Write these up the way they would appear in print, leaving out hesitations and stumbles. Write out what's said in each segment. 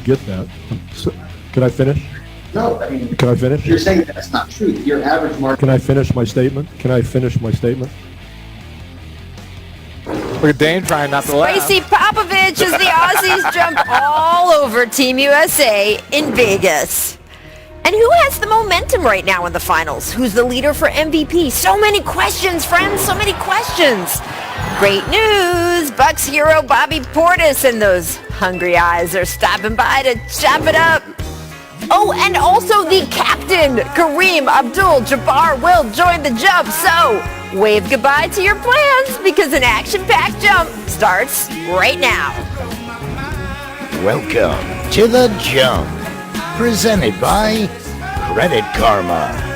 get that. So, can I finish? No, I mean, Can I finish? you're saying that's not true. Your average market. Can I finish my statement? Look at Dane trying not to laugh. Spicy Popovich as the Aussies jump all over Team USA in Vegas. And who has the momentum right now in the finals? Who's the leader for MVP? So many questions, friends, so many questions. Great news, Bucks hero Bobby Portis and those hungry eyes are stopping by to chop it up. Oh, and also the captain, Kareem Abdul-Jabbar, will join the jump. So wave goodbye to your plans because an action-packed jump starts right now. Welcome to The Jump, presented by Credit Karma.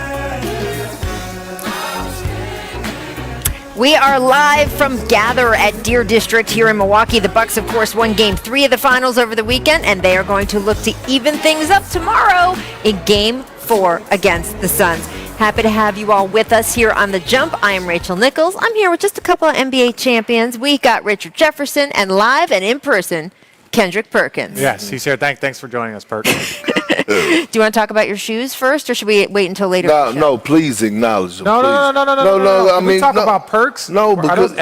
We are live from Gather at Deer District here in Milwaukee. The Bucks, of course, won Game 3 of the finals over the weekend, and they are going to look to even things up tomorrow in Game 4 against the Suns. Happy to have you all with us here on The Jump. I am Rachel Nichols. I'm here with just a couple of NBA champions. We got Richard Jefferson, and live and in person, Kendrick Perkins. Yes, he's here. Thanks for joining us, Perkins. Do you want to talk about your shoes first, or should we wait until later? No, please acknowledge them. No. I mean, talk about Perks. No, because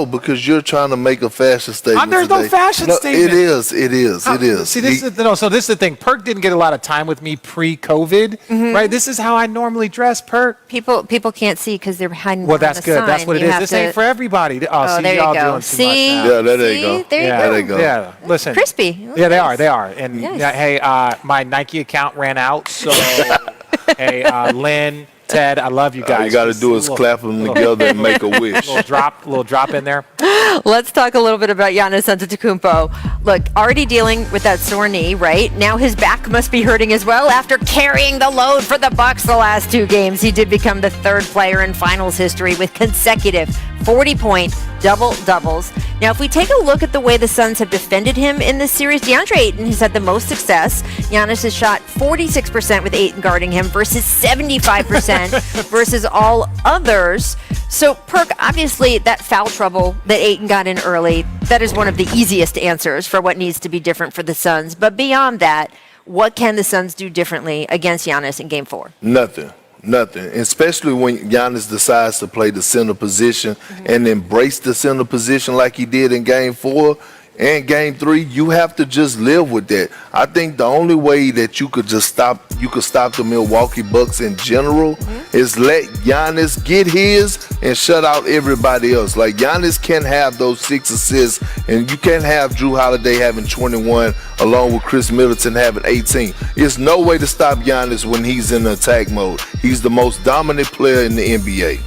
because you're trying to make a fashion statement. There's today. no fashion statement. It is. See, this is the thing. Perk didn't get a lot of time with me pre-COVID, right? This is how I normally dress, Perk. People can't see because they're hiding. Well, that's behind the good. sign. That's what it You is. have This to- ain't for everybody. Oh, see, there you y'all go. doing too See? much now. Yeah, there you go. There you Yeah, go. There you go. Yeah, listen. Crispy. Yeah, they are. And Yes. yeah, hey, my Nike account ran out, so hey, Lynn, Ted, I love you guys. All you got to Just do a is little- clap them together and make a wish. little drop in there. Let's talk a little bit about Giannis Antetokounmpo. Look, already dealing with that sore knee, right? Now his back must be hurting as well after carrying the load for the Bucks the last 2 games. He did become the 3rd player in finals history with consecutive 40-point double-doubles. Now, if we take a look at the way the Suns have defended him in this series, DeAndre Ayton has had the most success. Giannis has shot 46% with Ayton guarding him versus 75% versus all others. So, Perk, obviously, that foul trouble that Ayton got in early, that is one of the easiest answers for what needs to be different for the Suns. But beyond that, what can the Suns do differently against Giannis in Game 4? Nothing, especially when Giannis decides to play the center position and embrace the center position like he did in Game 4 and Game 3. You have to just live with that. I think the only way that you could stop the Milwaukee Bucks in general is let Giannis get his and shut out everybody else. Like, Giannis can have those 6 assists, and you can't have Drew Holiday having 21 along with Chris Middleton having 18. There's no way to stop Giannis when he's in attack mode. He's the most dominant player in the NBA.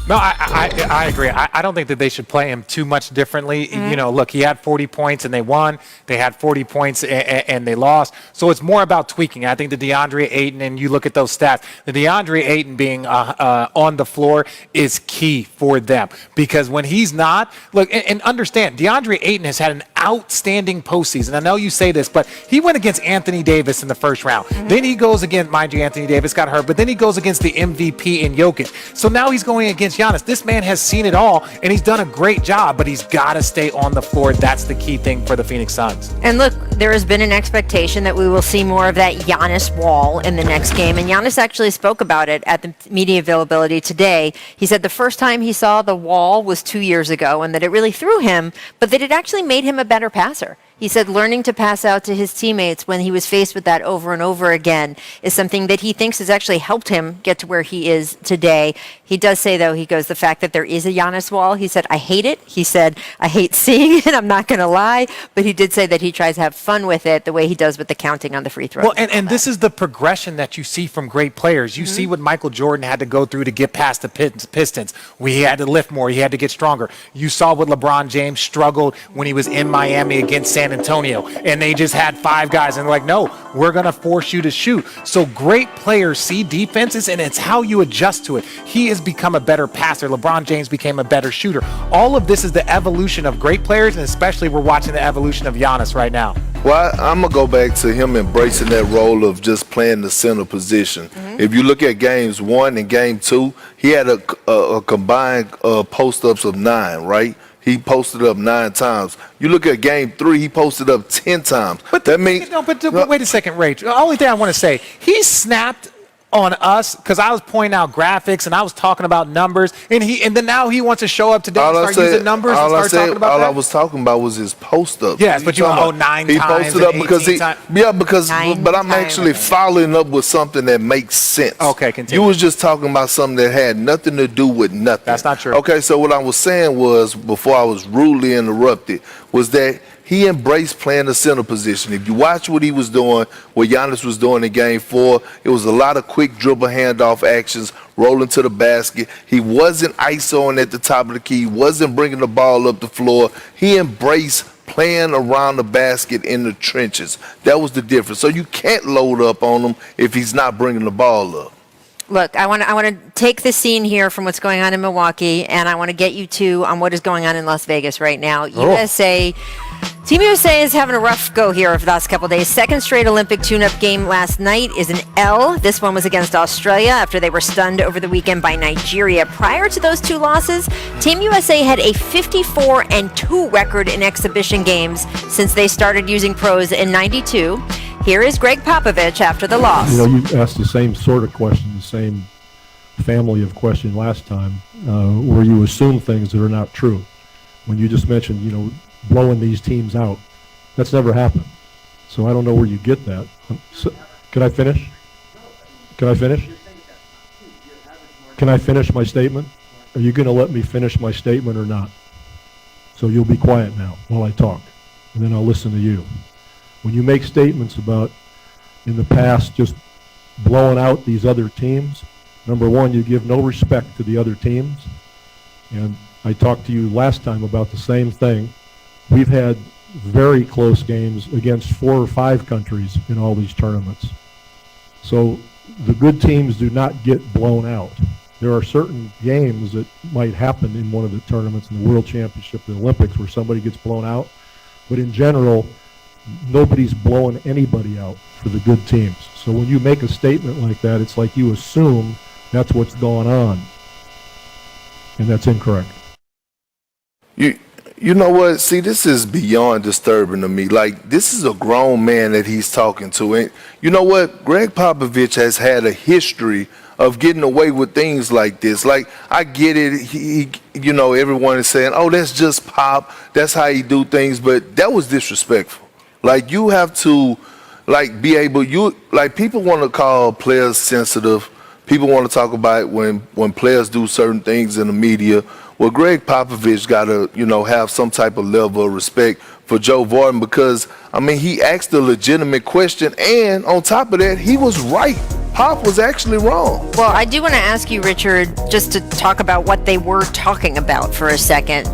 No, I agree. I don't think that they should play him too much differently. You know, look, he had 40 points and they won. They had 40 points and they lost. So it's more about tweaking. I think the DeAndre Ayton, and you look at those stats, the DeAndre Ayton being on the floor is key for them. Because when he's not, look, and understand, DeAndre Ayton has had an outstanding postseason. I know you say this, but he went against Anthony Davis in the first round. Then he goes against, mind you, Anthony Davis got hurt, but then he goes against the MVP in Jokic. So now he's going against Giannis. This man has seen it all, and he's done a great job, but he's got to stay on the floor. That's the key thing for the Phoenix Suns. And look, there has been an expectation that we will see more of that Giannis wall in the next game, and Giannis actually spoke about it at the media availability today. He said the first time he saw the wall was 2 years ago, and that it really threw him, but that it actually made him a better passer. He said learning to pass out to his teammates when he was faced with that over and over again is something that he thinks has actually helped him get to where he is today. He does say, though, he goes, the fact that there is a Giannis wall, he said, I hate it. He said, I hate seeing it. I'm not going to lie. But he did say that he tries to have fun with it the way he does with the counting on the free throw. Well, and this is the progression that you see from great players. You see what Michael Jordan had to go through to get past the Pistons. He had to lift more. He had to get stronger. You saw what LeBron James struggled when he was in Miami against San Antonio. And they just had 5 guys and they're like, no, we're going to force you to shoot. So great players see defenses, and it's how you adjust to it. He has become a better passer. LeBron James became a better shooter. All of this is the evolution of great players, and especially we're watching the evolution of Giannis right now. Well, I'm going to go back to him embracing that role of just playing the center position. If you look at Games 1 and Game 2, he had a combined post-ups of 9, right? he posted up 9 times. You look at game 3, he posted up 10 times. But that means but wait a second, Rach. The only thing I want to say, he snapped on us because I was pointing out graphics and I was talking about numbers, and then now he wants to show up today and start using numbers and start talking about that. All I was talking about was his post up. Yes, but you want 9 he times. Posted up because but I'm 9 actually times. following up with something that makes sense. Okay, continue. You was just talking about something that had nothing to do with nothing. That's not true. Okay, so what I was saying was, before I was rudely interrupted, was that he embraced playing the center position. If you watch what he was doing, what Giannis was doing in game 4, it was a lot of quick dribble handoff actions, rolling to the basket. He wasn't isoing at the top of the key. He wasn't bringing the ball up the floor. He embraced playing around the basket in the trenches. That was the difference. So you can't load up on him if he's not bringing the ball up. Look, I want to take the scene here from what's going on in Milwaukee, and I want to get you to on what is going on in Las Vegas right now. Team USA is having a rough go here over the last couple of days. Second straight Olympic tune-up game last night is an L. This one was against Australia after they were stunned over the weekend by Nigeria. Prior to those 2 losses, Team USA had a 54-2 record in exhibition games since they started using pros in '92. Here is Greg Popovich after the loss. You asked the same sort of question, the same family of question last time, where you assume things that are not true. When you just mentioned, blowing these teams out, that's never happened. So I don't know where you get that. Can I finish? Can I finish? Can I finish my statement? Are you going to let me finish my statement or not? So you'll be quiet now while I talk, and then I'll listen to you. When you make statements about, in the past, just blowing out these other teams, number one, you give no respect to the other teams. And I talked to you last time about the same thing. We've had very close games against 4 or 5 countries in all these tournaments. So the good teams do not get blown out. There are certain games that might happen in one of the tournaments, in the World Championship, the Olympics, where somebody gets blown out. But in general, nobody's blowing anybody out for the good teams. So when you make a statement like that, it's like you assume that's what's going on. And that's incorrect. You know what? See, this is beyond disturbing to me. Like, this is a grown man that he's talking to. And you know what? Greg Popovich has had a history of getting away with things like this. Like, I get it. He everyone is saying, oh, that's just Pop. That's how he do things. But that was disrespectful. Like, you have to, be able, people want to call players sensitive. People want to talk about when players do certain things in the media. Well, Greg Popovich got to, have some type of level of respect for Joe Vaughn because, he asked a legitimate question, and on top of that, he was right. Pop was actually wrong. Well, I do want to ask you, Richard, just to talk about what they were talking about for a second.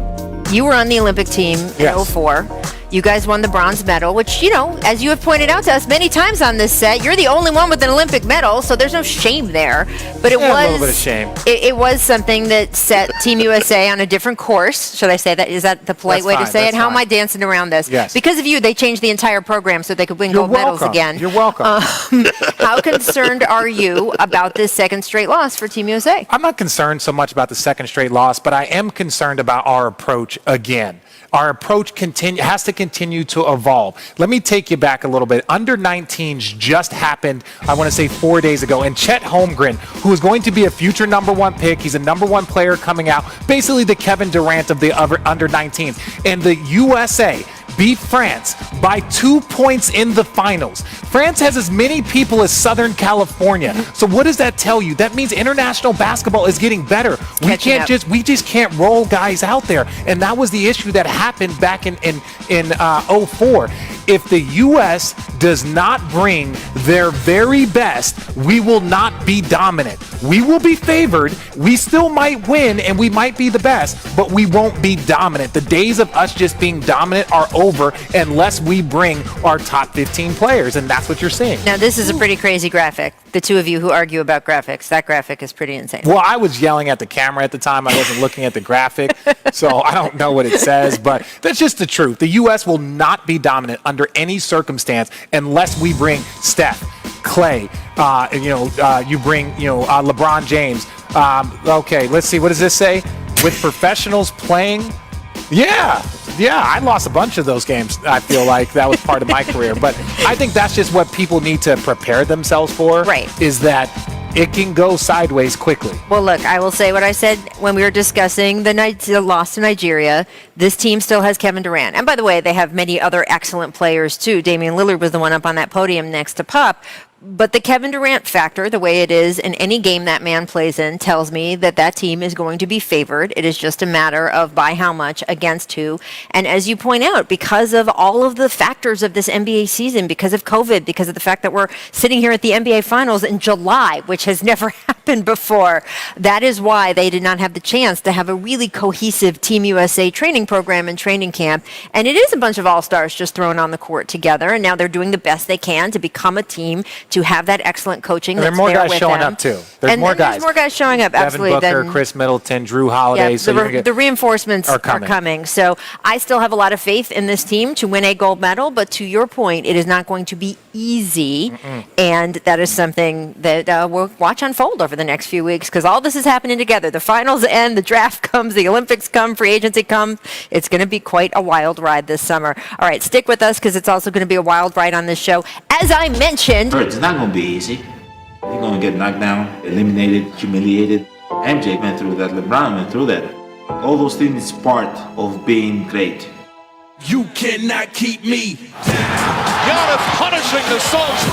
You were on the Olympic team in 04. You guys won the bronze medal, which, as you have pointed out to us many times on this set, you're the only one with an Olympic medal, so there's no shame there. But it was a little bit of shame. It was something that set Team USA on a different course. Should I say that? Is that the polite way to say it? How am I dancing around this? Yes. Because of you, they changed the entire program so they could win gold medals again. You're welcome. How concerned are you about this second straight loss for Team USA? I'm not concerned so much about the second straight loss, but I am concerned about our approach again. Our approach has to continue to evolve. Let me take you back a little bit. Under 19s just happened, I want to say 4 days ago, and Chet Holmgren, who is going to be a future number 1 pick, he's a number 1 player coming out, basically the Kevin Durant of the under 19s. And the USA beat France by 2 points in the finals. France has as many people as Southern California. So what does that tell you? That means international basketball is getting better. We just can't roll guys out there. And that was the issue that happened back in 04. If the U.S. does not bring their very best, we will not be dominant. We will be favored. We still might win, and we might be the best, but we won't be dominant. The days of us just being dominant are over unless we bring our top 15 players, and that's what you're seeing. Now, this is a pretty crazy graphic. The two of you who argue about graphics, that graphic is pretty insane. Well, I was yelling at the camera at the time. I wasn't looking at the graphic, so I don't know what it says, but that's just the truth. The U.S. will not be dominant under any circumstance unless we bring Steph, Clay, you bring, LeBron James. Okay, let's see. What does this say? With professionals playing Yeah, I lost a bunch of those games. I feel like that was part of my career. But I think that's just what people need to prepare themselves for. Right. Is that it can go sideways quickly. Well, look, I will say what I said when we were discussing the loss to Nigeria. This team still has Kevin Durant. And by the way, they have many other excellent players, too. Damian Lillard was the one up on that podium next to Pop. But the Kevin Durant factor, the way it is in any game that man plays in, tells me that that team is going to be favored. It is just a matter of by how much against who. And as you point out, because of all of the factors of this NBA season, because of COVID, because of the fact that we're sitting here at the NBA Finals in July, which has never happened before, that is why they did not have the chance to have a really cohesive Team USA training program and training camp. And it is a bunch of all-stars just thrown on the court together, and now they're doing the best they can to become a team, to have that excellent coaching. And there are more guys showing up too. There's more guys showing up. Devin Absolutely. Booker, Chris Middleton, Drew Holiday. Yeah, So the reinforcements are coming. So I still have a lot of faith in this team to win a gold medal. But to your point, it is not going to be easy, and that is something that we'll watch unfold over the next few weeks, because all this is happening together. The finals end, the draft comes, the Olympics come, free agency comes. It's going to be quite a wild ride this summer. All right, stick with us, because it's also going to be a wild ride on this show. As I mentioned, It's not going to be easy. You're going to get knocked down, eliminated, humiliated. MJ went through that. LeBron went through that. All those things is part of being great. You cannot keep me down. Giannis punishing the Suns.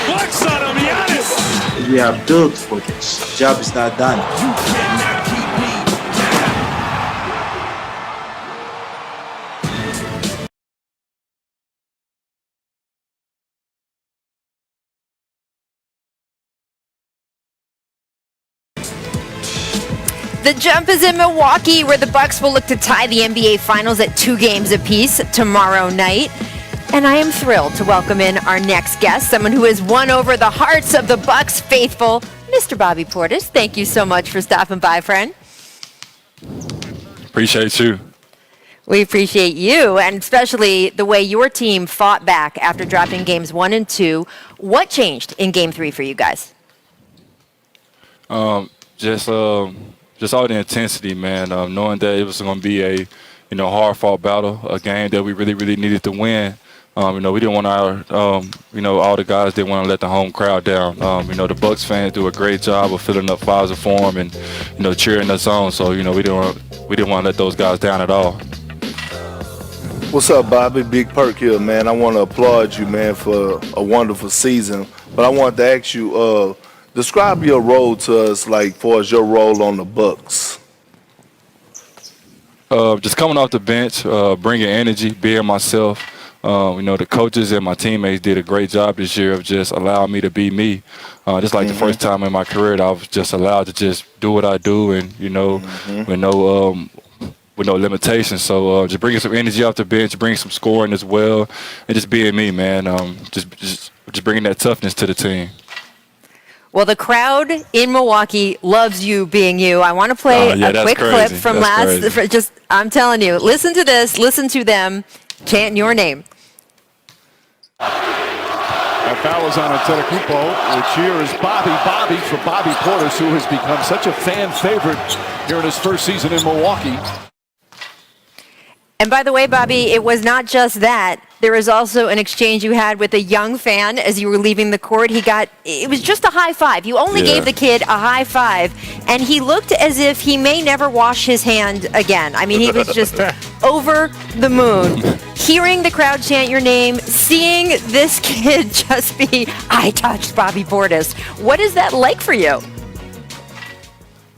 Flex on him, Giannis. We are built for this. The job is not done. You cannot keep me down. The Jump is in Milwaukee, where the Bucks will look to tie the NBA Finals at 2 games apiece tomorrow night. And I am thrilled to welcome in our next guest, someone who has won over the hearts of the Bucks faithful, Mr. Bobby Portis. Thank you so much for stopping by, friend. Appreciate you. We appreciate you, and especially the way your team fought back after dropping games 1 and 2. What changed in game 3 for you guys? Just all the intensity, man. Knowing that it was going to be a, hard-fought battle, a game that we really, really needed to win. We didn't want our, all the guys didn't want to let the home crowd down. The Bucks fans do a great job of filling up files of form and, cheering us on. So, we didn't want to let those guys down at all. What's up, Bobby? Big Perk here, man. I want to applaud you, man, for a wonderful season. But I wanted to ask you, describe your role to us, far as your role on the Bucks. Just coming off the bench, bringing energy, being myself. The coaches and my teammates did a great job this year of just allowing me to be me. Just like the first time in my career, I was just allowed to just do what I do, and with no limitations. So just bringing some energy off the bench, bringing some scoring as well, and just being me, man. Just bringing that toughness to the team. Well, the crowd in Milwaukee loves you being you. I want to play a quick clip from I'm telling you, listen to this, listen to them chant your name. That foul is on Antetokounmpo, which here is Bobby for Bobby Portis, who has become such a fan favorite here in his first season in Milwaukee. And by the way, Bobby, it was not just that. There was also an exchange you had with a young fan as you were leaving the court. It was just a high five. You only gave the kid a high five, and he looked as if he may never wash his hand again. I mean, he was just over the moon. Hearing the crowd chant your name, seeing this kid just be, I touched Bobby Portis. What is that like for you?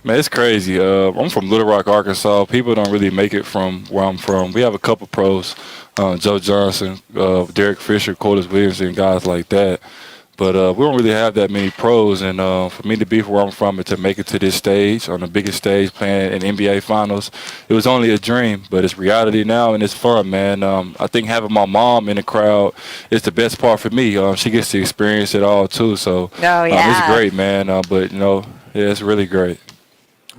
Man, it's crazy. I'm from Little Rock, Arkansas. People don't really make it from where I'm from. We have a couple pros, Joe Johnson, Derek Fisher, Cordis Williamson, guys like that. But we don't really have that many pros. And for me to be where I'm from and to make it to this stage, on the biggest stage, playing in NBA Finals, it was only a dream. But it's reality now, and it's fun, man. I think having my mom in the crowd is the best part for me. She gets to experience it all, too. So it's great, man. It's really great.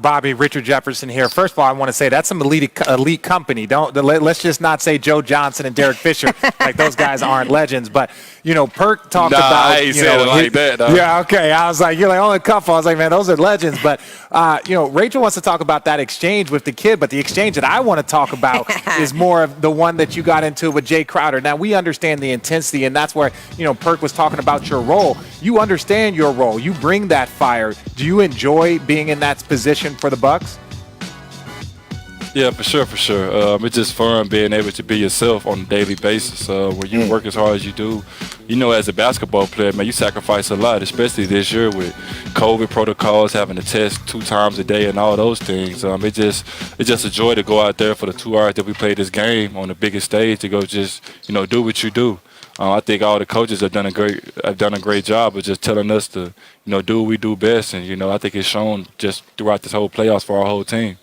Bobby, Richard Jefferson here. First of all, I want to say that's some elite company. Let's just not say Joe Johnson and Derek Fisher like those guys aren't legends. But Perk talked about. I ain't saying it like that. Though. Yeah, okay. I was like, you're like only a couple. I was like, man, those are legends. But Rachel wants to talk about that exchange with the kid. But the exchange that I want to talk about is more of the one that you got into with Jay Crowder. Now we understand the intensity, and that's where Perk was talking about your role. You understand your role. You bring that fire. Do you enjoy being in that position for the Bucks? Yeah, for sure. It's just fun being able to be yourself on a daily basis. Where you work as hard as you do. As a basketball player, man, you sacrifice a lot, especially this year with COVID protocols, having to test 2 times a day and all those things. It's just a joy to go out there for the 2 hours that we play this game on the biggest stage to go just do what you do. I think all the coaches have done a great job of just telling us to do what we do best, and I think it's shown just throughout this whole playoffs for our whole team.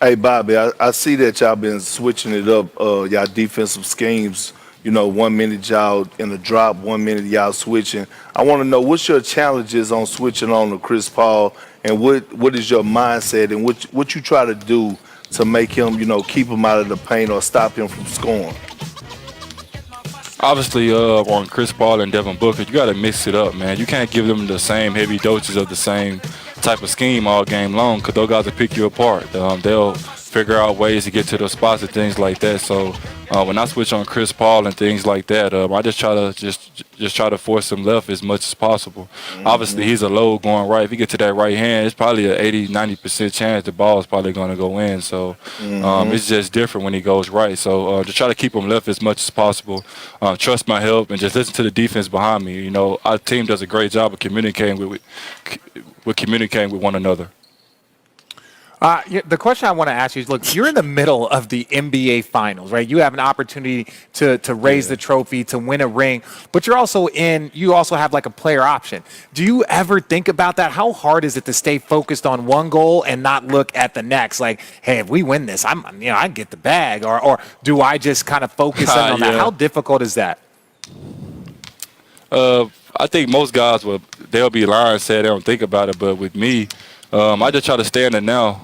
Hey, Bobby, I see that y'all been switching it up, y'all defensive schemes. 1 minute y'all in the drop, 1 minute y'all switching. I want to know what's your challenges on switching on to Chris Paul, and what is your mindset, and what you try to do to make him, keep him out of the paint or stop him from scoring. Obviously, on Chris Paul and Devin Booker, you got to mix it up, man. You can't give them the same heavy doses of the same type of scheme all game long, because those guys will pick you apart. They'll figure out ways to get to the spots and things like that. So when I switch on Chris Paul and things like that, I just try to just try to force him left as much as possible. Obviously, he's a low going right. If he get to that right hand, it's probably an 80-90% chance the ball is probably going to go in. So it's just different when he goes right. So just try to keep him left as much as possible. Trust my help and just listen to the defense behind me. Our team does a great job of communicating with one another. The question I want to ask you is, look, you're in the middle of the NBA Finals, right? You have an opportunity to raise the trophy, to win a ring, but you also have like a player option. Do you ever think about that? How hard is it to stay focused on one goal and not look at the next? Like, hey, if we win this, I get the bag, or do I just kind of focus in on that? How difficult is that? I think most guys they'll be lying, say they don't think about it, but with me, I just try to stay in the now.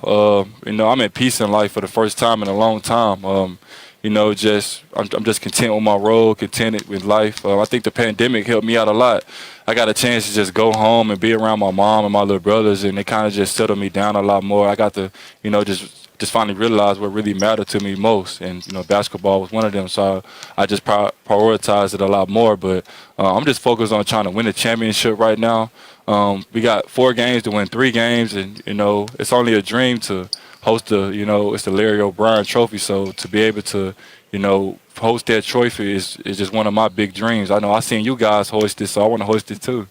I'm at peace in life for the first time in a long time. I'm just content with my role, contented with life. I think the pandemic helped me out a lot. I got a chance to just go home and be around my mom and my little brothers, and they kind of just settled me down a lot more. I got to, just finally realize what really mattered to me most, and basketball was one of them. So I just prioritized it a lot more. But I'm just focused on trying to win a championship right now. We got 4 games to win 3 games, and it's only a dream to host it's the Larry O'Brien Trophy. So to be able to host that trophy is just one of my big dreams. I know I seen you guys host it, so I want to host it too.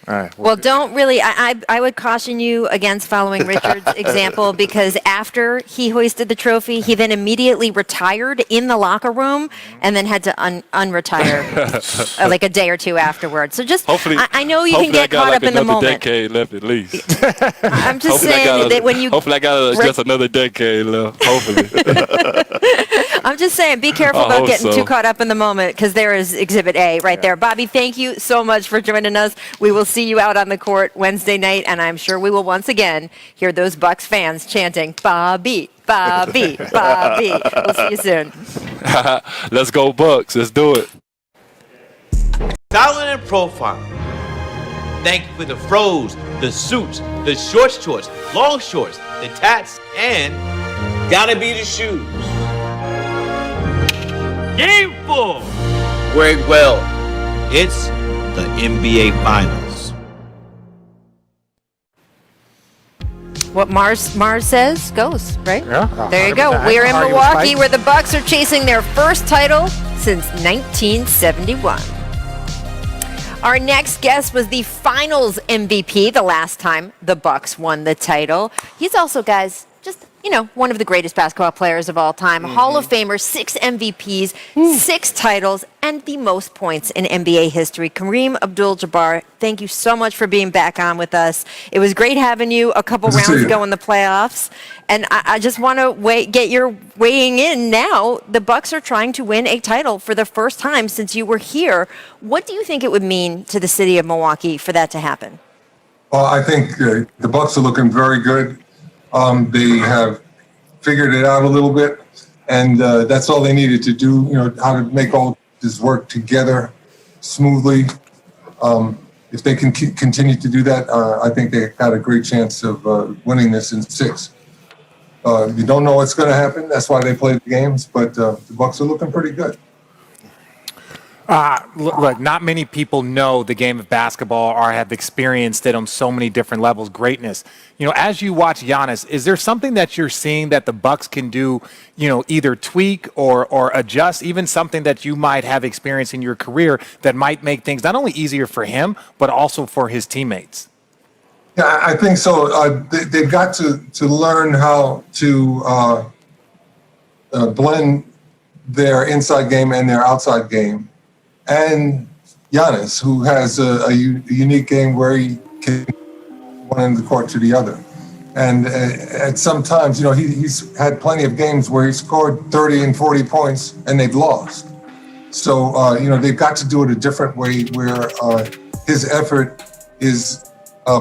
All right. Well, don't really. I would caution you against following Richard's example, because after he hoisted the trophy, he then immediately retired in the locker room and then had to unretire like a day or 2 afterwards. So just, I know you can get caught up in the moment. Decade left at least. I'm just saying that when you. Hopefully, I got just another decade left. Hopefully. I'm just saying, be careful about getting too caught up in the moment, because there is Exhibit A right there. Bobby, thank you so much for joining us. We will see you out on the court Wednesday night, and I'm sure we will once again hear those Bucks fans chanting, Bobby, Bobby, Bobby. We'll see you soon. Let's go Bucks. Let's do it. Styling and profile. Thank you for the fros, the suits, the short shorts, long shorts, the tats, and gotta be the shoes. Game 4. Wear it well. It's the NBA Finals. What Mars says goes, right? Yeah. There you go. We're in Milwaukee, where the Bucks are chasing their first title since 1971. Our next guest was the Finals MVP the last time the Bucks won the title. He's also, guys, just one of the greatest basketball players of all time. Hall of Famer, 6 MVPs, 6 titles, and the most points in NBA history. Kareem Abdul-Jabbar, thank you so much for being back on with us. It was great having you a couple rounds ago in the playoffs. And I just want to get your weighing in now. The Bucks are trying to win a title for the first time since you were here. What do you think it would mean to the city of Milwaukee for that to happen? Well, I think the Bucks are looking very good. They have figured it out a little bit, and that's all they needed to do. How to make all this work together smoothly. If they can continue to do that, I think they got a great chance of winning this in 6. You don't know what's going to happen. That's why they play the games, but the Bucks are looking pretty good. Look, not many people know the game of basketball or have experienced it on so many different levels, greatness. As you watch Giannis, is there something that you're seeing that the Bucks can do, either tweak or adjust, even something that you might have experienced in your career that might make things not only easier for him, but also for his teammates? Yeah, I think so. They've got to learn how to blend their inside game and their outside game. And Giannis, who has a unique game where he can one end of the court to the other. And at some times, he's had plenty of games where he scored 30 and 40 points and they've lost. So, they've got to do it a different way where his effort is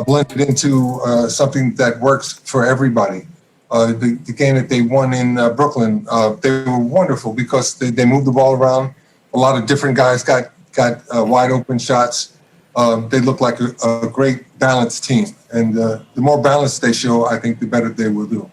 blended into something that works for everybody. The game that they won in Brooklyn, they were wonderful because they moved the ball around. A lot of different guys got wide open shots. They look like a great balanced team. And the more balance they show, I think the better they will do.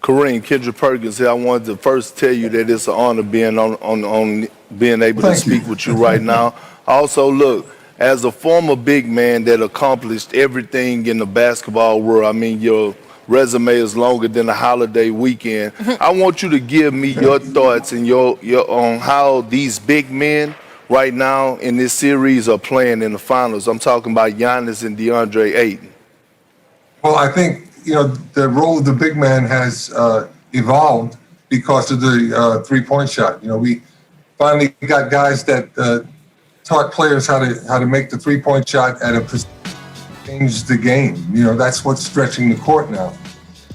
Kareem, Kendrick Perkins here. I wanted to first tell you that it's an honor being on being able to speak with you right now. Also, look, as a former big man that accomplished everything in the basketball world, I mean, your resume is longer than a holiday weekend. I want you to give me your thoughts and your on how these big men right now in this series are playing in the finals. I'm talking about Giannis and DeAndre Ayton. Well, I think, the role of the big man has evolved because of the three-point shot. We finally got guys that taught players how to make the three-point shot at a change the game. That's what's stretching the court now.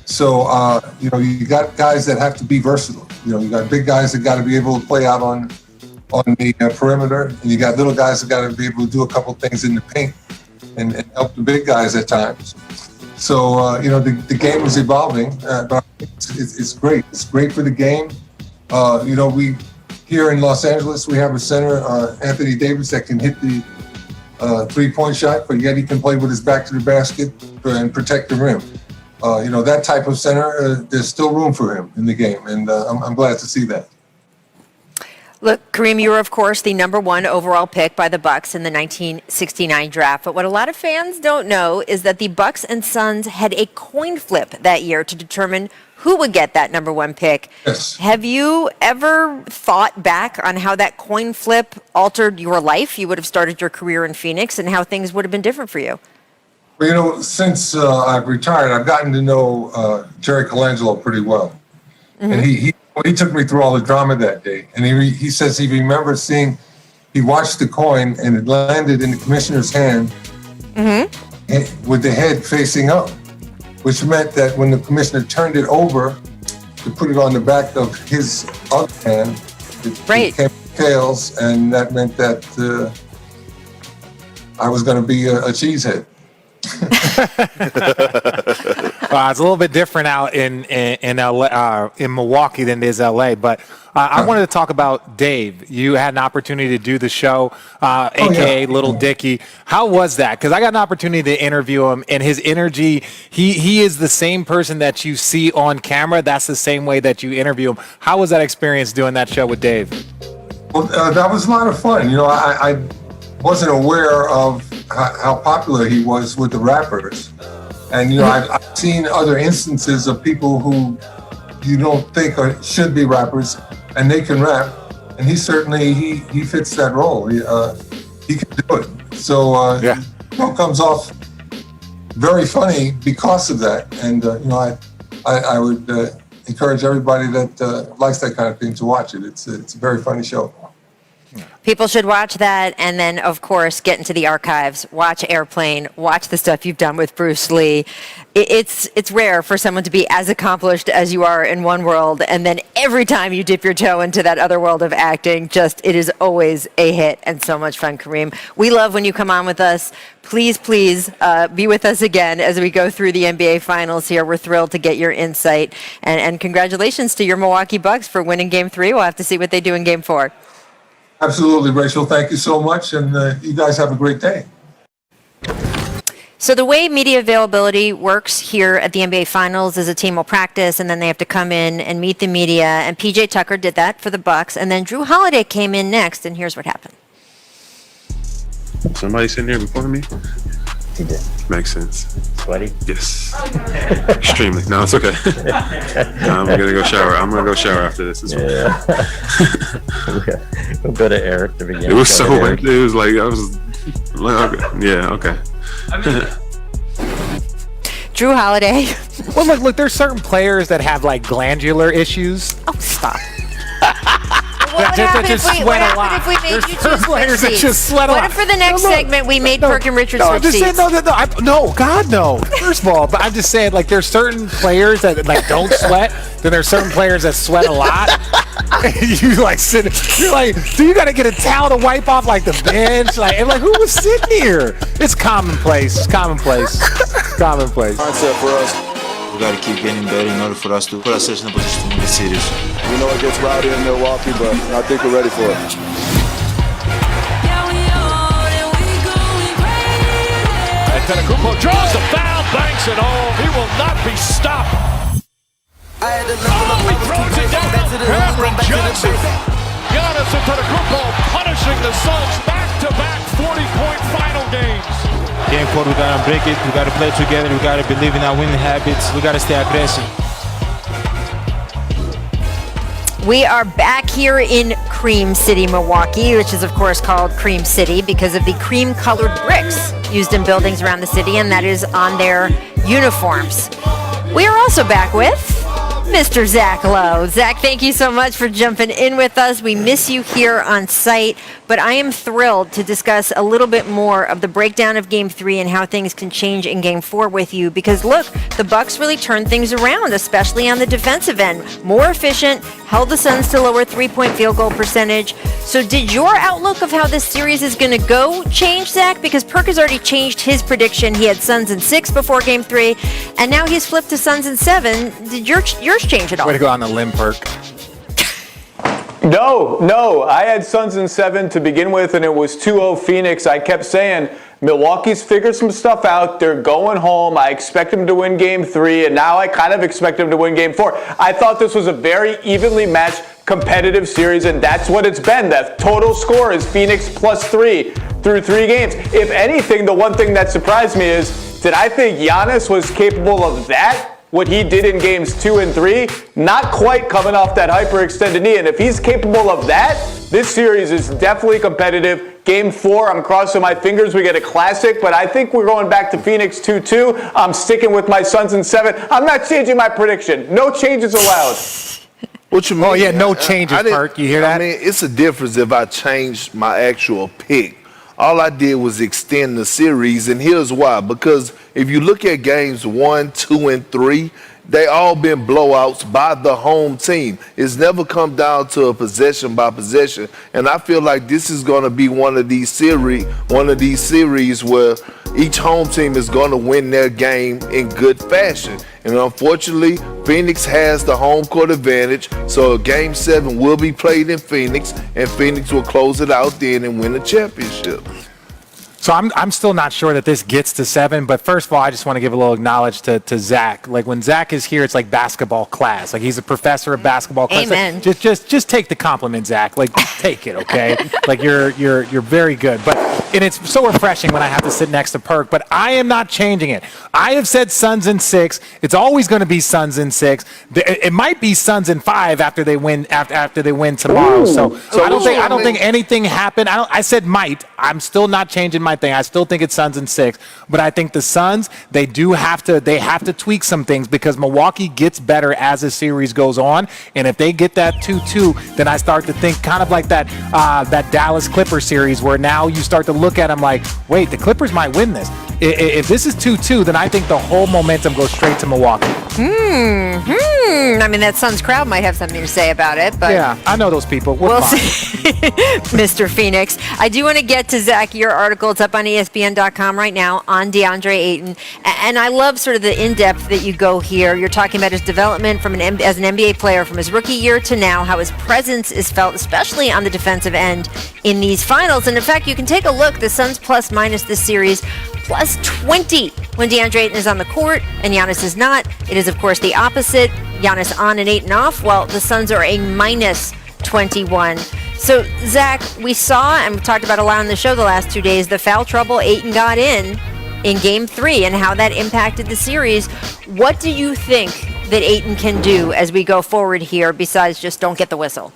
So, you got guys that have to be versatile. You got big guys that got to be able to play out on the perimeter, and you got little guys that got to be able to do a couple things in the paint and help the big guys at times. So, the game is evolving, but it's great. It's great for the game. We here in Los Angeles, we have a center, Anthony Davis, that can hit the three-point shot, but yet he can play with his back to the basket and protect the rim. That type of center, there's still room for him in the game, and I'm glad to see that. Look, Kareem, you were, of course, the number 1 overall pick by the Bucks in the 1969 draft. But what a lot of fans don't know is that the Bucks and Suns had a coin flip that year to determine who would get that number 1 pick. Yes. Have you ever thought back on how that coin flip altered your life? You would have started your career in Phoenix, and how things would have been different for you. Well, since I've retired, I've gotten to know Jerry Colangelo pretty well. Mm-hmm. And he took me through all the drama that day. And he says he remembers he watched the coin and it landed in the commissioner's hand with the head facing up, which meant that when the commissioner turned it over to put it on the back of his other hand, it became tails, and that meant that I was going to be a cheesehead. It's a little bit different out in LA, in Milwaukee than it is LA. But I wanted to talk about Dave. You had an opportunity to do the show, aka Little Dicky. How was that? Because I got an opportunity to interview him, and his energy. He is the same person that you see on camera. That's the same way that you interview him. How was that experience doing that show with Dave? Well, that was a lot of fun. I wasn't aware of how popular he was with the rappers. And, I've seen other instances of people who you don't think should be rappers, and they can rap. And he certainly, he fits that role. He can do it. So, it comes off very funny because of that. And, I would encourage everybody that likes that kind of thing to watch it. It's a very funny show. People should watch that, and then, of course, get into the archives, watch Airplane, watch the stuff you've done with Bruce Lee. It's rare for someone to be as accomplished as you are in one world, and then every time you dip your toe into that other world of acting, it is always a hit and so much fun, Kareem. We love when you come on with us. Please be with us again as we go through the NBA Finals here. We're thrilled to get your insight, and congratulations to your Milwaukee Bucks for winning Game 3. We'll have to see what they do in Game 4. Absolutely, Rachel. Thank you so much, and you guys have a great day. So the way media availability works here at the NBA Finals is a team will practice, and then they have to come in and meet the media. And PJ Tucker did that for the Bucks, and then Drew Holiday came in next, and here's what happened. Somebody sitting here before me? He did. Makes sense. Sweaty? Yes. Extremely. No, it's okay. I'm gonna go shower. I'm gonna go shower after this as well. Yeah. We'll go to Eric to begin. It was so wet. It was like I was like, okay. Yeah, okay. Drew Holiday. Well, look, there's certain players that have like glandular issues. Oh, stop. What would happen if we made you choose players that seats? just sweat a lot. What if for the next segment we made Perk and Richard switch seats? No, God, no. First of all, but I'm just saying, like, there's certain players that like don't sweat. Then there's certain players that sweat a lot. You like sit. You're like, do you got to get a towel to wipe off like the bench? Like, and like, who was sitting here? It's commonplace. It's commonplace. Commonplace. Concept for us. We got to keep getting better in order for us to put ourselves in a position to win the series. We know it gets rowdy in Milwaukee, but I think we're ready for it. Antetokounmpo draws the foul, banks it home. He will not be stopped. He throws it down. Cameron Johnson. Giannis Antetokounmpo punishing the Suns back-to-back 40-point final games. Game 4, we got to break it. We got to play together. We got to believe in our winning habits. We got to stay aggressive. We are back here in Cream City, Milwaukee, which is, of course, called Cream City because of the cream-colored bricks used in buildings around the city, and that is on their uniforms. We are also back with Mr. Zach Lowe. Zach, thank you so much for jumping in with us. We miss you here on site, but I am thrilled to discuss a little bit more of the breakdown of Game 3 and how things can change in Game 4 with you, because look, the Bucks really turned things around, especially on the defensive end. More efficient, held the Suns to lower three-point field goal percentage. So did your outlook of how this series is going to go change, Zach? Because Perk has already changed his prediction. He had Suns in 6 before Game 3, and now he's flipped to Suns in 7. Did yours change at all? Way to go on the limb, Perk. No. I had Suns in 7 to begin with, and it was 2-0 Phoenix. I kept saying, Milwaukee's figured some stuff out. They're going home. I expect them to win Game 3, and now I kind of expect them to win Game 4. I thought this was a very evenly matched, competitive series, and that's what it's been. The total score is Phoenix +3 through 3 games. If anything, the one thing that surprised me is, did I think Giannis was capable of that? What he did in games 2 and 3, not quite coming off that hyperextended knee. And if he's capable of that, this series is definitely competitive. Game 4, I'm crossing my fingers we get a classic, but I think we're going back to Phoenix 2-2. I'm sticking with my Suns in 7. I'm not changing my prediction. No changes allowed. What you mean? Oh, yeah, no changes, Perk. You hear that? I mean, it's a difference if I changed my actual pick. All I did was extend the series, and here's why. Because if you look at games 1, 2, and 3, they all been blowouts by the home team. It's never come down to a possession by possession, and I feel like this is going to be one of these series where each home team is going to win their game in good fashion. And unfortunately, Phoenix has the home court advantage, so Game 7 will be played in Phoenix, and Phoenix will close it out then and win the championship. So I'm still not sure that this gets to 7, but first of all, I just want to give a little acknowledge to Zach. Like when Zach is here, it's like basketball class. Like he's a professor of basketball class. Amen. Just take the compliment, Zach. Like take it, okay? Like you're very good. But and it's so refreshing when I have to sit next to Perk, but I am not changing it. I have said Suns in 6. It's always going to be Suns in 6. It might be Suns in 5 after they win tomorrow. Ooh. So I don't think Ooh. anything happened. I said might. I'm still not changing my thing. I still think it's Suns in 6, but I think the Suns, they have to tweak some things because Milwaukee gets better as the series goes on, and if they get that 2-2, then I start to think kind of like that Dallas Clippers series where now you start to look at them like, wait, the Clippers might win this. If this is 2-2, then I think the whole momentum goes straight to Milwaukee. I mean, that Suns crowd might have something to say about it, but yeah, I know those people. We'll see. Mr. Phoenix. I do want to get to, Zach, your article. It's up on ESPN.com right now on DeAndre Ayton. And I love sort of the in-depth that you go here. You're talking about his development as an NBA player from his rookie year to now, how his presence is felt, especially on the defensive end in these finals. And in fact, you can take a look. The Suns plus minus this series, plus 20 when DeAndre Ayton is on the court and Giannis is not. It is, of course, the opposite. Giannis on and Ayton off. Well, the Suns are a minus 21. So, Zach, we saw, and we talked about a lot on the show the last 2 days, the foul trouble Ayton got in Game 3 and how that impacted the series. What do you think that Ayton can do as we go forward here besides just don't get the whistle?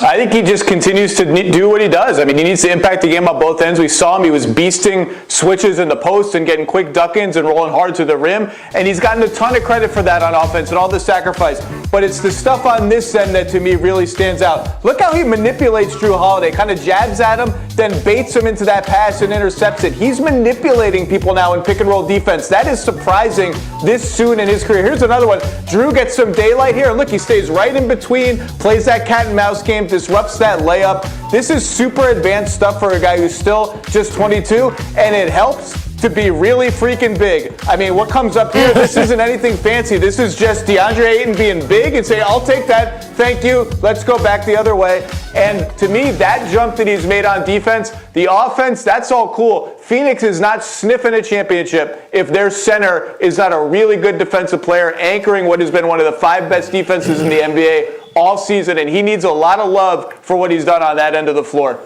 I think he just continues to do what he does. I mean, he needs to impact the game on both ends. We saw him. He was beasting switches in the post and getting quick duck-ins and rolling hard to the rim. And he's gotten a ton of credit for that on offense and all the sacrifice. But it's the stuff on this end that, to me, really stands out. Look how he manipulates Drew Holiday. Kind of jabs at him, then baits him into that pass and intercepts it. He's manipulating people now in pick-and-roll defense. That is surprising this soon in his career. Here's another one. Drew gets some daylight here. And look, he stays right in between, plays that cat and mouse game, disrupts that layup. This is super advanced stuff for a guy who's still just 22, and it helps to be really freaking big. I mean, what comes up here, this isn't anything fancy. This is just DeAndre Ayton being big and saying, I'll take that, thank you, let's go back the other way. And to me, that jump that he's made on defense, the offense, that's all cool. Phoenix is not sniffing a championship if their center is not a really good defensive player anchoring what has been one of the 5 best defenses in the NBA all season, and he needs a lot of love for what he's done on that end of the floor.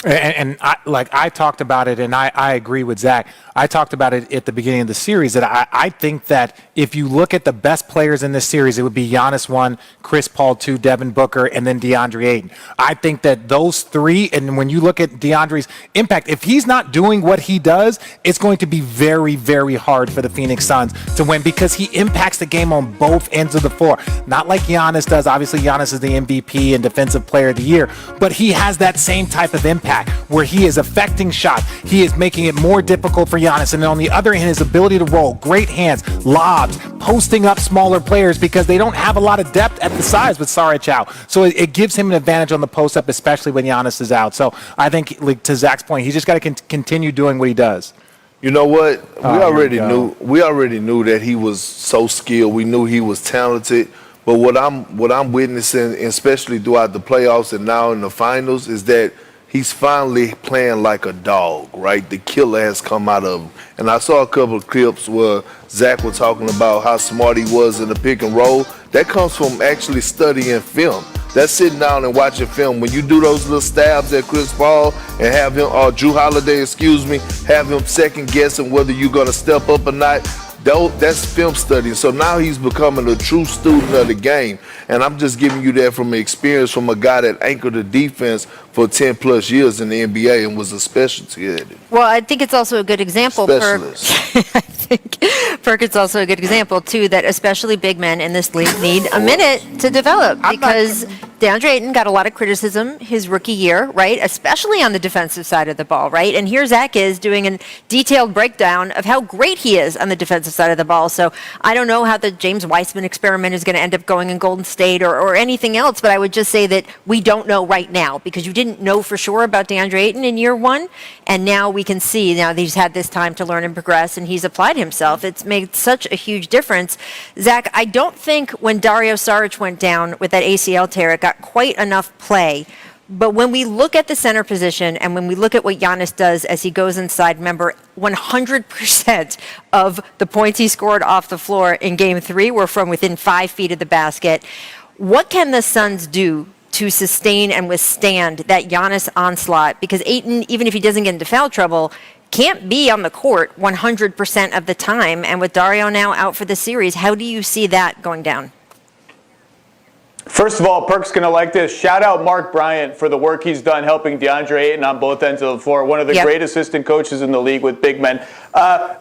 And I talked about it, and I agree with Zach. I talked about it at the beginning of the series that I think that if you look at the best players in this series, it would be Giannis 1, Chris Paul 2, Devin Booker, and then DeAndre Ayton. I think that those 3, and when you look at DeAndre's impact, if he's not doing what he does, it's going to be very, very hard for the Phoenix Suns to win because he impacts the game on both ends of the floor. Not like Giannis does. Obviously, Giannis is the MVP and Defensive Player of the Year, but he has that same type of impact where he is affecting shots. He is making it more difficult for Giannis. And then on the other hand, his ability to roll, great hands, lobs, posting up smaller players because they don't have a lot of depth at the size with Saric. So it gives him an advantage on the post up, especially when Giannis is out. So I think, like, to Zach's point, he's just got to continue doing what he does. You know what? We already knew that he was so skilled. We knew he was talented. But what I'm witnessing, especially throughout the playoffs and now in the finals, is that he's finally playing like a dog, right? The killer has come out of him. And I saw a couple of clips where Zach was talking about how smart he was in the pick and roll. That comes from actually studying film. That's sitting down and watching film. When you do those little stabs at Chris Paul and have him, or Drew Holiday, have him second guessing whether you're going to step up or not, that's film study. So now he's becoming a true student of the game. And I'm just giving you that from experience from a guy that anchored the defense for 10 plus years in the NBA and was a specialty at it. Well, I think it's also a good example. I think Perkins also a good example, too, that especially big men in this league need a minute to develop because DeAndre Ayton got a lot of criticism his rookie year, right, especially on the defensive side of the ball, right? And here Zach is doing a detailed breakdown of how great he is on the defensive side of the ball. So I don't know how the James Wiseman experiment is going to end up going in Golden State or anything else, but I would just say that we don't know right now because you didn't know for sure about DeAndre Ayton in year 1, and now we can see now that he's had this time to learn and progress, and he's applied himself. It's made such a huge difference. Zach, I don't think when Dario Saric went down with that ACL tear, it got quite enough play. But when we look at the center position and when we look at what Giannis does as he goes inside, remember, 100% of the points he scored off the floor in Game 3 were from within 5 feet of the basket. What can the Suns do to sustain and withstand that Giannis onslaught? Because Ayton, even if he doesn't get into foul trouble, can't be on the court 100% of the time. And with Dario now out for the series, how do you see that going down? First of all, Perk's going to like this. Shout out Mark Bryant for the work he's done helping DeAndre Ayton on both ends of the floor. One of the great assistant coaches in the league with big men.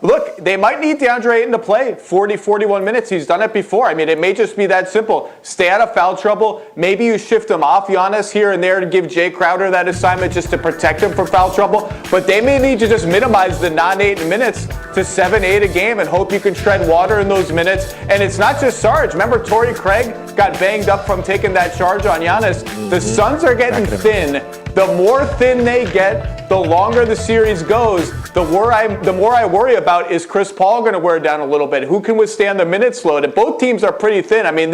Look, they might need DeAndre Ayton to play 40, 41 minutes. He's done it before. I mean, it may just be that simple. Stay out of foul trouble. Maybe you shift him off Giannis here and there to give Jay Crowder that assignment just to protect him from foul trouble. But they may need to just minimize the non-Ayton minutes to 7, 8 a game and hope you can tread water in those minutes. And it's not just Sarge. Remember, Torrey Craig got banged up from taking that charge on Giannis. The Suns are getting thin. The more thin they get, the longer the series goes, the more I worry about is Chris Paul going to wear down a little bit. Who can withstand the minutes load? And both teams are pretty thin. I mean,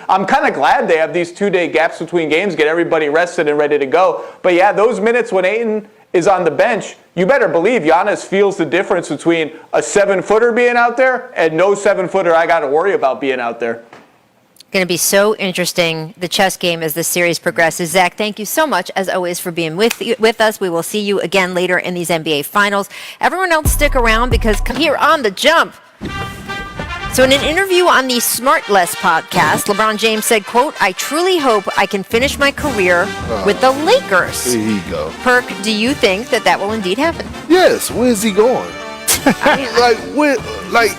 I'm kind of glad they have these 2-day gaps between games, get everybody rested and ready to go. But yeah, those minutes when Ayton is on the bench, you better believe Giannis feels the difference between a 7-footer being out there and no 7-footer I got to worry about being out there. Going to be so interesting, the chess game, as the series progresses. Zach, thank you so much, as always, for being with us. We will see you again later in these NBA Finals. Everyone else stick around because here on The Jump. So in an interview on the Smart Less podcast, LeBron James said, quote, "I truly hope I can finish my career with the Lakers." Here you go. Perk, do you think that will indeed happen? Yes. Where's he going?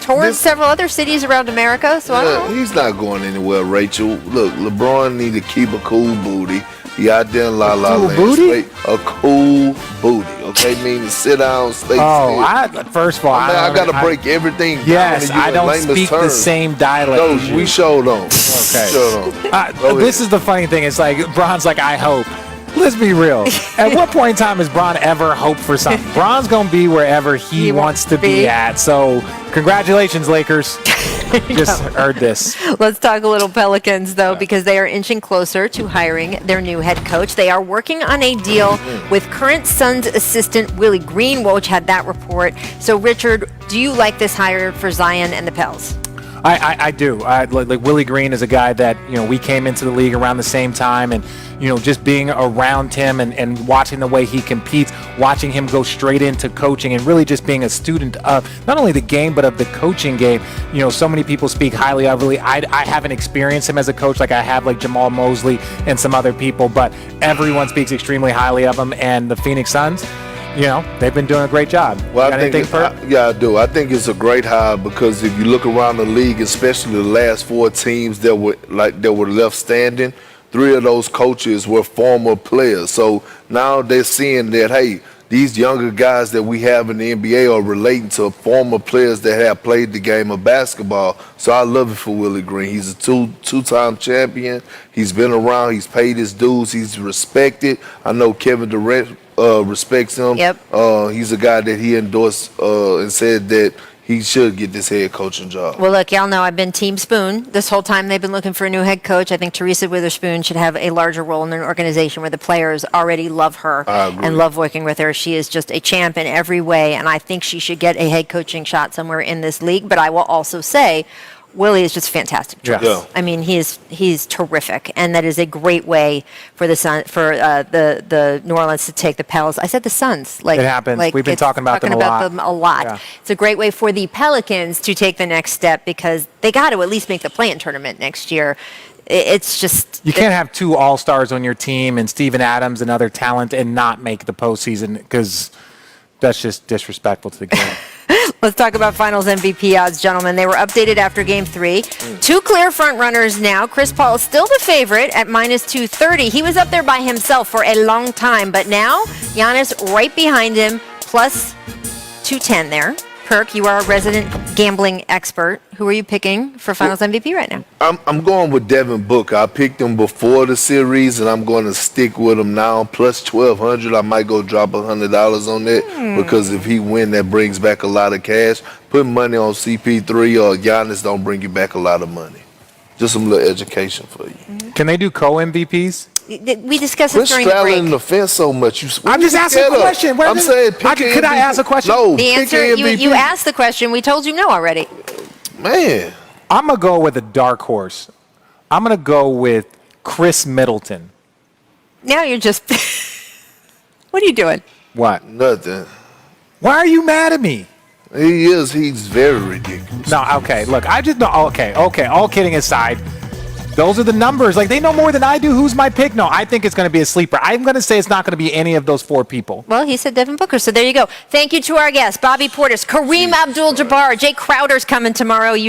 Towards several other cities around America, so I don't know. He's not going anywhere, Rachel. Look, LeBron need to keep a cool booty. He out there in La La Land. A cool booty, okay? Meaning sit down, stay still. First of all, I got to break everything down. Yes, I don't speak the same dialect as you. We showed on. Okay. This is the funny thing. It's like, Bron's like, I hope. Let's be real. At what point in time has Bron ever hoped for something? Bron's going to be wherever he wants to be at. So, congratulations, Lakers. Just heard this. Let's talk a little Pelicans, though, because they are inching closer to hiring their new head coach. They are working on a deal with current Suns assistant Willie Green. Woj had that report. So, Richard, do you like this hire for Zion and the Pels? I do. Like Willie Green is a guy that, we came into the league around the same time, and, just being around him and watching the way he competes, watching him go straight into coaching and really just being a student of not only the game, but of the coaching game. So many people speak highly of Willie. I haven't experienced him as a coach like I have like Jamal Mosley and some other people, but everyone speaks extremely highly of him. And the Phoenix Suns, they've been doing a great job. Well, I do. I think it's a great hire because if you look around the league, especially the last 4 teams that were left standing, 3 of those coaches were former players. So now they're seeing that, hey, these younger guys that we have in the NBA are relating to former players that have played the game of basketball. So I love it for Willie Green. He's a two-time champion. He's been around. He's paid his dues. He's respected. I know Kevin Durant respects him. Yep. He's a guy that he endorsed and said that he should get this head coaching job. Well, look, y'all know I've been Team Spoon. This whole time they've been looking for a new head coach. I think Teresa Witherspoon should have a larger role in an organization where the players already love her and love working with her. She is just a champ in every way, and I think she should get a head coaching shot somewhere in this league. But I will also say, Willie is just fantastic. Yeah. I mean, he's terrific, and that is a great way for the New Orleans to take the Pels. I said the Suns. It happens. We've been talking about them a lot. Yeah. It's a great way for the Pelicans to take the next step because they got to at least make the play-in tournament next year. It's just you can't have 2 all-stars on your team and Steven Adams and other talent and not make the postseason because that's just disrespectful to the game. Let's talk about Finals MVP odds, gentlemen. They were updated after Game 3. 2 clear front runners now. Chris Paul is still the favorite at -230. He was up there by himself for a long time, but now Giannis right behind him, plus 210 there. Perk, you are a resident gambling expert. Who are you picking for Finals MVP right now? I'm going with Devin Booker. I picked him before the series, and I'm going to stick with him now. Plus 1,200. I might go drop $100 on that because if he win, that brings back a lot of cash. Put money on CP3 or Giannis don't bring you back a lot of money. Just some little education for you. Can they do co-MVPs? We discussed this during the break. straddling the fence so much. I'm just asking a question. I'm saying, could I ask a question? No. The answer, you asked the question. We told you no already. Man. I'm going to go with a dark horse. I'm going to go with Chris Middleton. Now you're just. What are you doing? What? Nothing. Why are you mad at me? He is. He's very ridiculous. No, okay. Look, I just know. Okay. All kidding aside, those are the numbers. Like, they know more than I do. Who's my pick? No, I think it's going to be a sleeper. I'm going to say it's not going to be any of those 4 people. Well, he said Devin Booker, so there you go. Thank you to our guests, Bobby Portis, Kareem Abdul-Jabbar, Jay Crowder's coming tomorrow.